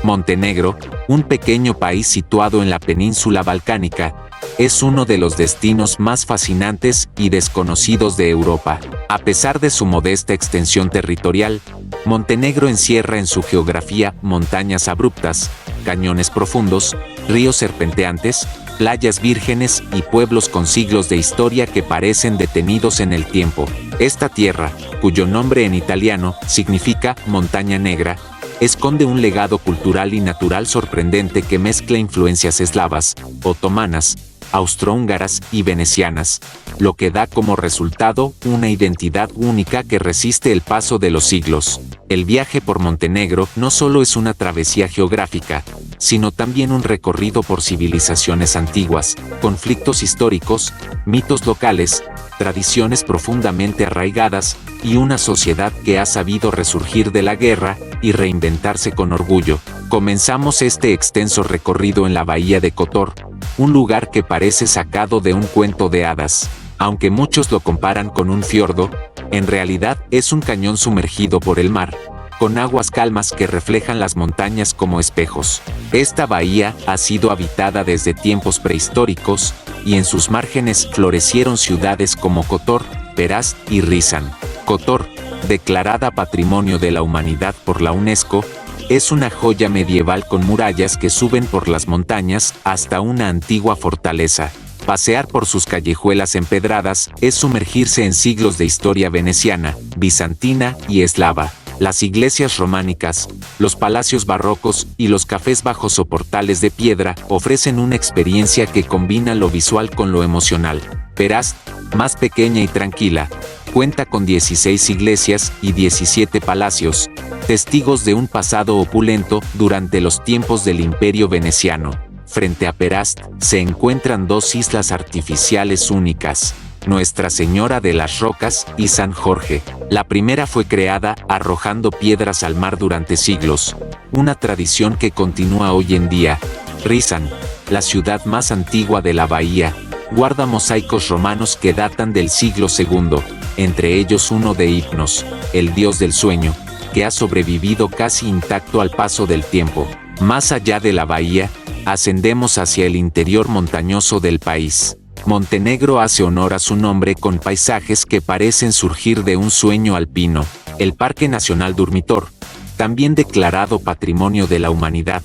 Montenegro, un pequeño país situado en la península balcánica, es uno de los destinos más fascinantes y desconocidos de Europa. A pesar de su modesta extensión territorial, Montenegro encierra en su geografía montañas abruptas, cañones profundos, ríos serpenteantes, playas vírgenes y pueblos con siglos de historia que parecen detenidos en el tiempo. Esta tierra, cuyo nombre en italiano significa montaña negra, esconde un legado cultural y natural sorprendente que mezcla influencias eslavas, otomanas, austrohúngaras y venecianas, lo que da como resultado una identidad única que resiste el paso de los siglos. El viaje por Montenegro no solo es una travesía geográfica, sino también un recorrido por civilizaciones antiguas, conflictos históricos, mitos locales, tradiciones profundamente arraigadas y una sociedad que ha sabido resurgir de la guerra y reinventarse con orgullo. Comenzamos este extenso recorrido en la bahía de Kotor, un lugar que parece sacado de un cuento de hadas. Aunque muchos lo comparan con un fiordo, en realidad es un cañón sumergido por el mar, con aguas calmas que reflejan las montañas como espejos. Esta bahía ha sido habitada desde tiempos prehistóricos, y en sus márgenes florecieron ciudades como Kotor, Perast y Rizan. Kotor, declarada Patrimonio de la Humanidad por la UNESCO, es una joya medieval con murallas que suben por las montañas hasta una antigua fortaleza. Pasear por sus callejuelas empedradas es sumergirse en siglos de historia veneciana, bizantina y eslava. Las iglesias románicas, los palacios barrocos y los cafés bajo soportales de piedra ofrecen una experiencia que combina lo visual con lo emocional. Perast, más pequeña y tranquila, cuenta con 16 iglesias y 17 palacios, testigos de un pasado opulento durante los tiempos del Imperio veneciano. Frente a Perast se encuentran dos islas artificiales únicas, Nuestra Señora de las Rocas y San Jorge. La primera fue creada arrojando piedras al mar durante siglos, una tradición que continúa hoy en día. Rizan, la ciudad más antigua de la bahía, guarda mosaicos romanos que datan del siglo II, entre ellos uno de Hipnos, el dios del sueño, que ha sobrevivido casi intacto al paso del tiempo. Más allá de la bahía, ascendemos hacia el interior montañoso del país. Montenegro hace honor a su nombre con paisajes que parecen surgir de un sueño alpino. El Parque Nacional Durmitor, también declarado Patrimonio de la Humanidad,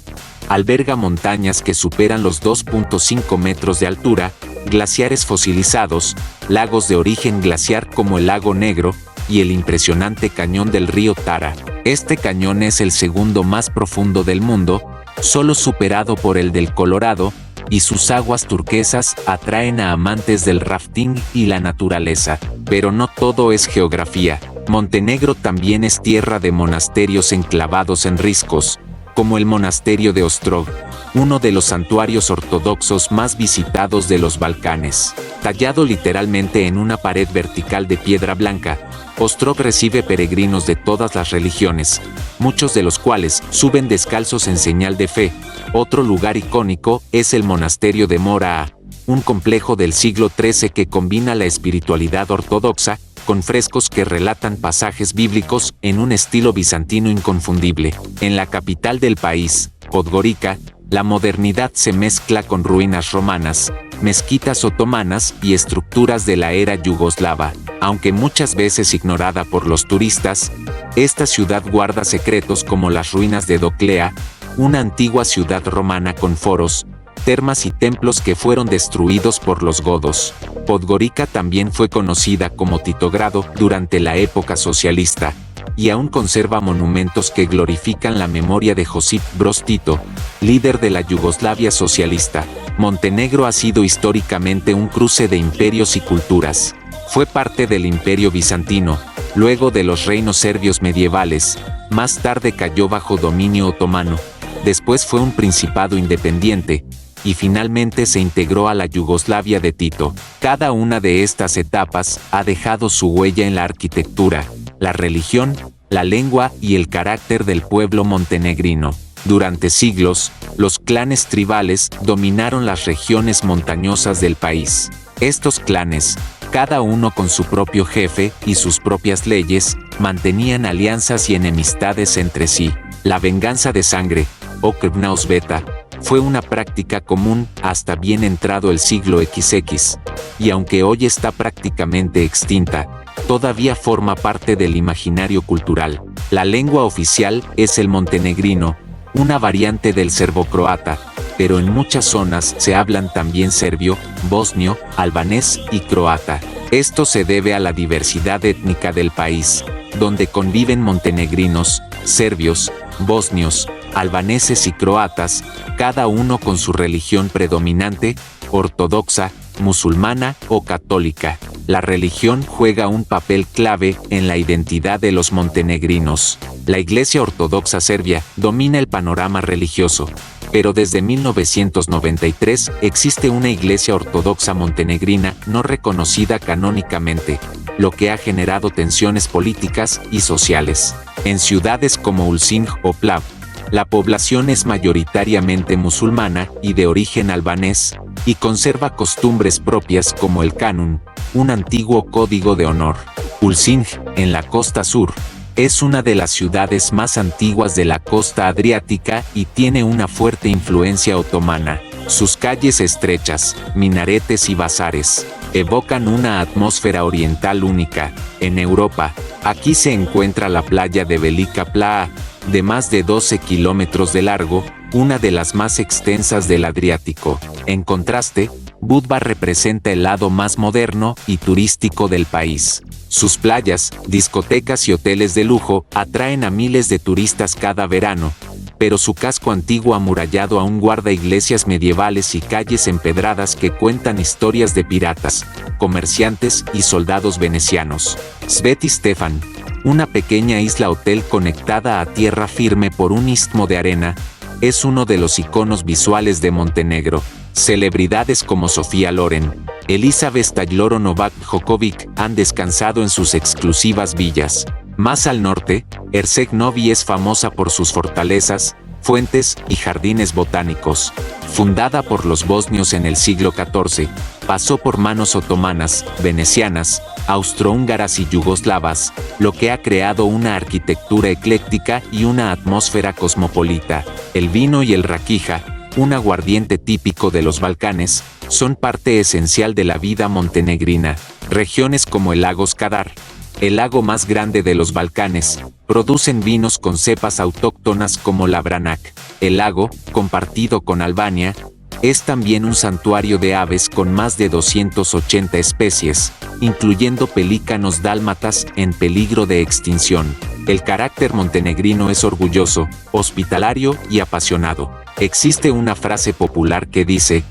alberga montañas que superan los 2.5 metros de altura, glaciares fosilizados, lagos de origen glaciar como el Lago Negro y el impresionante cañón del río Tara. Este cañón es el segundo más profundo del mundo, solo superado por el del Colorado, y sus aguas turquesas atraen a amantes del rafting y la naturaleza. Pero no todo es geografía. Montenegro también es tierra de monasterios enclavados en riscos, como el monasterio de Ostrog, uno de los santuarios ortodoxos más visitados de los Balcanes. Tallado literalmente en una pared vertical de piedra blanca, Ostrog recibe peregrinos de todas las religiones, muchos de los cuales suben descalzos en señal de fe. Otro lugar icónico es el monasterio de Mora, un complejo del siglo XIII que combina la espiritualidad ortodoxa con frescos que relatan pasajes bíblicos en un estilo bizantino inconfundible. En la capital del país, Podgorica, la modernidad se mezcla con ruinas romanas, mezquitas otomanas y estructuras de la era yugoslava. Aunque muchas veces ignorada por los turistas, esta ciudad guarda secretos como las ruinas de Doclea, una antigua ciudad romana con foros, termas y templos que fueron destruidos por los godos. Podgorica también fue conocida como Titogrado durante la época socialista, y aún conserva monumentos que glorifican la memoria de Josip Broz Tito, líder de la Yugoslavia socialista. Montenegro ha sido históricamente un cruce de imperios y culturas. Fue parte del Imperio bizantino, luego de los reinos serbios medievales, más tarde cayó bajo dominio otomano, después fue un principado independiente, y finalmente se integró a la Yugoslavia de Tito. Cada una de estas etapas ha dejado su huella en la arquitectura, la religión, la lengua y el carácter del pueblo montenegrino. Durante siglos, los clanes tribales dominaron las regiones montañosas del país. Estos clanes, cada uno con su propio jefe y sus propias leyes, mantenían alianzas y enemistades entre sí. La venganza de sangre, o Krvnausbeta, fue una práctica común hasta bien entrado el siglo XX, y aunque hoy está prácticamente extinta, todavía forma parte del imaginario cultural. La lengua oficial es el montenegrino, una variante del serbocroata, pero en muchas zonas se hablan también serbio, bosnio, albanés y croata. Esto se debe a la diversidad étnica del país, donde conviven montenegrinos, serbios, bosnios, albaneses y croatas, cada uno con su religión predominante, ortodoxa, musulmana o católica. La religión juega un papel clave en la identidad de los montenegrinos. La Iglesia Ortodoxa Serbia domina el panorama religioso, pero desde 1993 existe una Iglesia Ortodoxa montenegrina no reconocida canónicamente, lo que ha generado tensiones políticas y sociales. En ciudades como Ulcinj o Plav, la población es mayoritariamente musulmana y de origen albanés, y conserva costumbres propias como el kanun, un antiguo código de honor. Ulcinj, en la costa sur, es una de las ciudades más antiguas de la costa adriática y tiene una fuerte influencia otomana. Sus calles estrechas, minaretes y bazares evocan una atmósfera oriental única. En Europa, aquí se encuentra la playa de Velika Plaa, de más de 12 kilómetros de largo, una de las más extensas del Adriático. En contraste, Budva representa el lado más moderno y turístico del país. Sus playas, discotecas y hoteles de lujo atraen a miles de turistas cada verano, pero su casco antiguo amurallado aún guarda iglesias medievales y calles empedradas que cuentan historias de piratas, comerciantes y soldados venecianos. Sveti Stefan, una pequeña isla hotel conectada a tierra firme por un istmo de arena, es uno de los iconos visuales de Montenegro. Celebridades como Sofía Loren, Elizabeth Taylor Novak Djokovic han descansado en sus exclusivas villas. Más al norte, Herceg Novi es famosa por sus fortalezas, fuentes y jardines botánicos. Fundada por los bosnios en el siglo XIV, pasó por manos otomanas, venecianas, austrohúngaras y yugoslavas, lo que ha creado una arquitectura ecléctica y una atmósfera cosmopolita. El vino y el raquija, un aguardiente típico de los Balcanes, son parte esencial de la vida montenegrina. Regiones como el lago Skadar, el lago más grande de los Balcanes, producen vinos con cepas autóctonas como la Branak. El lago, compartido con Albania, es también un santuario de aves con más de 280 especies, incluyendo pelícanos dálmatas en peligro de extinción. El carácter montenegrino es orgulloso, hospitalario y apasionado. Existe una frase popular que dice,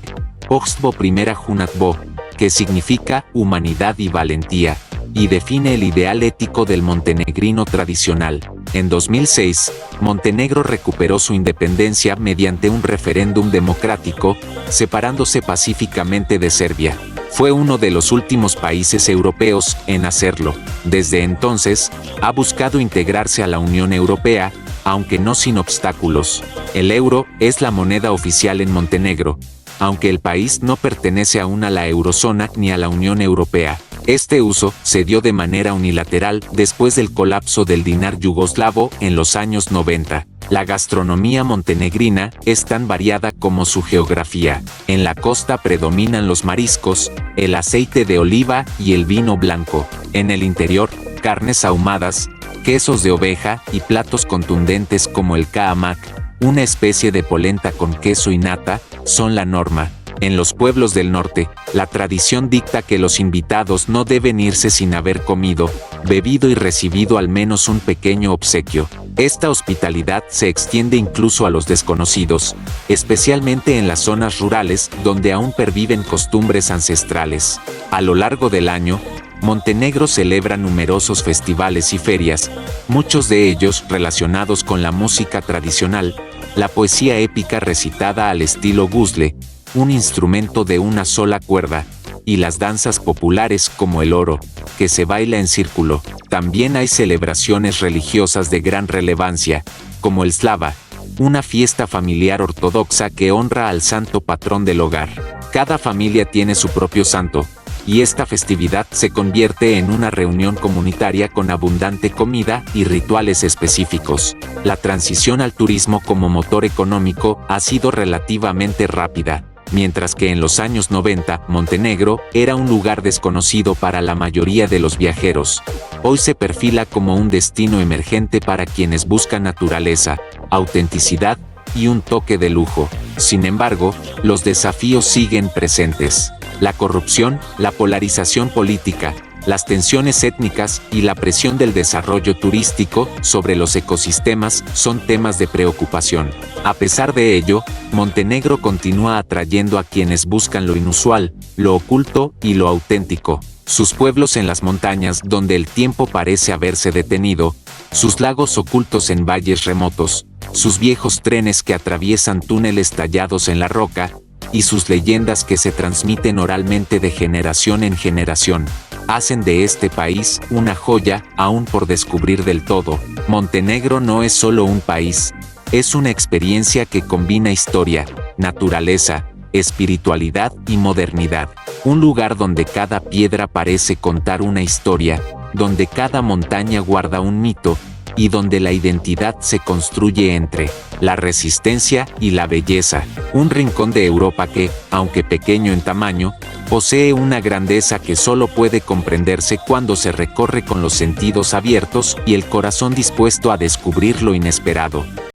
Oxbo primera Junatbo, que significa humanidad y valentía, y define el ideal ético del montenegrino tradicional. En 2006, Montenegro recuperó su independencia mediante un referéndum democrático, separándose pacíficamente de Serbia. Fue uno de los últimos países europeos en hacerlo. Desde entonces, ha buscado integrarse a la Unión Europea, aunque no sin obstáculos. El euro es la moneda oficial en Montenegro, aunque el país no pertenece aún a la eurozona ni a la Unión Europea. Este uso se dio de manera unilateral después del colapso del dinar yugoslavo en los años 90. La gastronomía montenegrina es tan variada como su geografía. En la costa predominan los mariscos, el aceite de oliva y el vino blanco. En el interior, carnes ahumadas, quesos de oveja y platos contundentes como el kaamak, una especie de polenta con queso y nata, son la norma. En los pueblos del norte, la tradición dicta que los invitados no deben irse sin haber comido, bebido y recibido al menos un pequeño obsequio. Esta hospitalidad se extiende incluso a los desconocidos, especialmente en las zonas rurales donde aún perviven costumbres ancestrales. A lo largo del año, Montenegro celebra numerosos festivales y ferias, muchos de ellos relacionados con la música tradicional, la poesía épica recitada al estilo guzle, un instrumento de una sola cuerda, y las danzas populares como el oro, que se baila en círculo. También hay celebraciones religiosas de gran relevancia, como el Slava, una fiesta familiar ortodoxa que honra al santo patrón del hogar. Cada familia tiene su propio santo, y esta festividad se convierte en una reunión comunitaria con abundante comida y rituales específicos. La transición al turismo como motor económico ha sido relativamente rápida, mientras que en los años 90 Montenegro era un lugar desconocido para la mayoría de los viajeros. Hoy se perfila como un destino emergente para quienes buscan naturaleza, autenticidad y un toque de lujo. Sin embargo, los desafíos siguen presentes. La corrupción, la polarización política, las tensiones étnicas y la presión del desarrollo turístico sobre los ecosistemas son temas de preocupación. A pesar de ello, Montenegro continúa atrayendo a quienes buscan lo inusual, lo oculto y lo auténtico. Sus pueblos en las montañas donde el tiempo parece haberse detenido, sus lagos ocultos en valles remotos, sus viejos trenes que atraviesan túneles tallados en la roca, y sus leyendas que se transmiten oralmente de generación en generación, hacen de este país una joya aún por descubrir del todo. Montenegro no es solo un país, es una experiencia que combina historia, naturaleza, espiritualidad y modernidad. Un lugar donde cada piedra parece contar una historia, donde cada montaña guarda un mito, y donde la identidad se construye entre la resistencia y la belleza. Un rincón de Europa que, aunque pequeño en tamaño, posee una grandeza que solo puede comprenderse cuando se recorre con los sentidos abiertos y el corazón dispuesto a descubrir lo inesperado.